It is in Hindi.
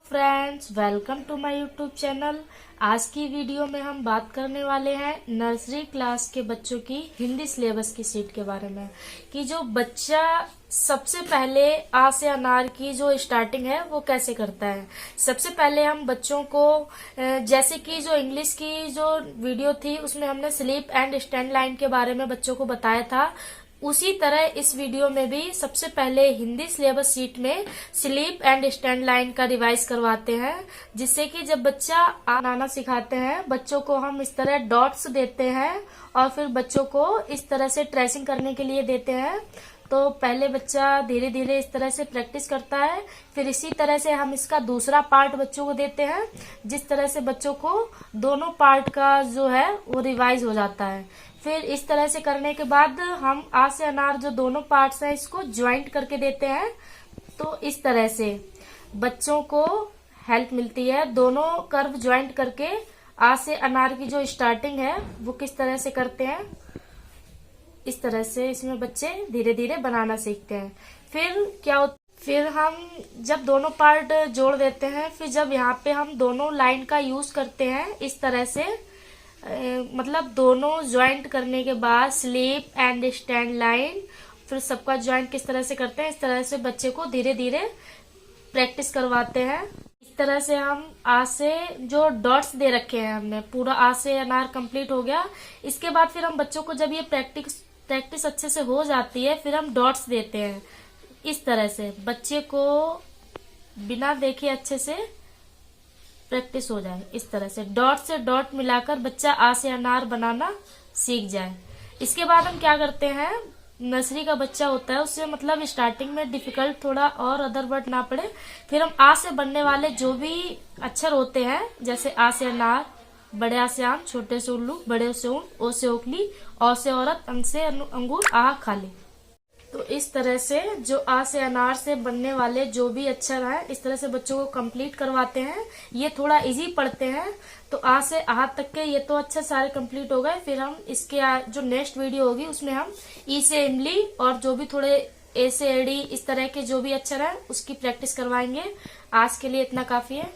Friends, welcome to my YouTube channel. आज की वीडियो में हम बात करने वाले हैं नर्सरी क्लास के बच्चों की हिंदी सिलेबस की सीट के बारे में कि जो बच्चा सबसे पहले आ से अनार की जो स्टार्टिंग है वो कैसे करता है। सबसे पहले हम बच्चों को जैसे कि जो इंग्लिश की जो वीडियो थी उसमें हमने स्लीप एंड स्टैंड लाइन के बारे में बच्चों को बताया था, उसी तरह इस वीडियो में भी सबसे पहले हिंदी सिलेबस शीट में स्लीप एंड स्टैंड लाइन का रिवाइज करवाते हैं, जिससे कि जब बच्चा आना सिखाते हैं बच्चों को हम इस तरह डॉट्स देते हैं और फिर बच्चों को इस तरह से ट्रेसिंग करने के लिए देते हैं। तो पहले बच्चा धीरे धीरे इस तरह से प्रैक्टिस करता है, फिर इसी तरह से हम इसका दूसरा पार्ट बच्चों को देते हैं, जिस तरह से बच्चों को दोनों पार्ट का जो है वो रिवाइज हो जाता है। फिर इस तरह से करने के बाद हम आ से अनार जो दोनों पार्ट्स हैं इसको ज्वाइंट करके देते हैं। तो इस तरह से बच्चों को हेल्प मिलती है दोनों कर्व ज्वाइंट करके आ से अनार की जो स्टार्टिंग है वो किस तरह से करते हैं। इस तरह से इसमें बच्चे धीरे धीरे बनाना सीखते हैं। फिर हम जब दोनों पार्ट जोड़ देते हैं, फिर जब यहाँ पे हम दोनों लाइन का यूज करते हैं इस तरह से, मतलब दोनों ज्वाइंट करने के बाद स्लीप एंड स्टैंड लाइन, फिर सबका ज्वाइंट किस तरह से करते हैं, इस तरह से बच्चे को धीरे धीरे प्रैक्टिस करवाते हैं। इस तरह से हम आ से जो डॉट्स दे रखे हैं हमने पूरा आ से अनार कंप्लीट हो गया। इसके बाद फिर हम बच्चों को जब ये प्रैक्टिस अच्छे से हो जाती है फिर हम डॉट्स देते हैं। इस तरह से बच्चे को बिना देखे अच्छे से प्रैक्टिस हो जाए, इस तरह से डॉट से डॉट मिलाकर बच्चा आ से अनार बनाना सीख जाए। इसके बाद हम क्या करते हैं, नर्सरी का बच्चा होता है उससे मतलब स्टार्टिंग में डिफिकल्ट थोड़ा और अदर वर्ड ना पड़े, फिर हम आ से बनने वाले जो भी अक्षर होते हैं जैसे आ से अनार, बड़े आ से आम, छोटे से उल्लू, बड़े से ऊंट, ओ से ओखली, औ से औरत, अंग से अंगूर, आ खाली। तो इस तरह से जो आ से अनार से बनने वाले जो भी अक्षर हैं इस तरह से बच्चों को कंप्लीट करवाते हैं। ये थोड़ा इजी पढ़ते हैं। तो आ से आ तक के ये तो अक्षर सारे कंप्लीट हो गए। फिर हम इसके जो नेक्स्ट वीडियो होगी उसमें हम ई से इमली और जो भी थोड़े ए से एड़ी इस तरह के जो भी अक्षर हैं उसकी प्रैक्टिस करवाएंगे। आज के लिए इतना काफी है।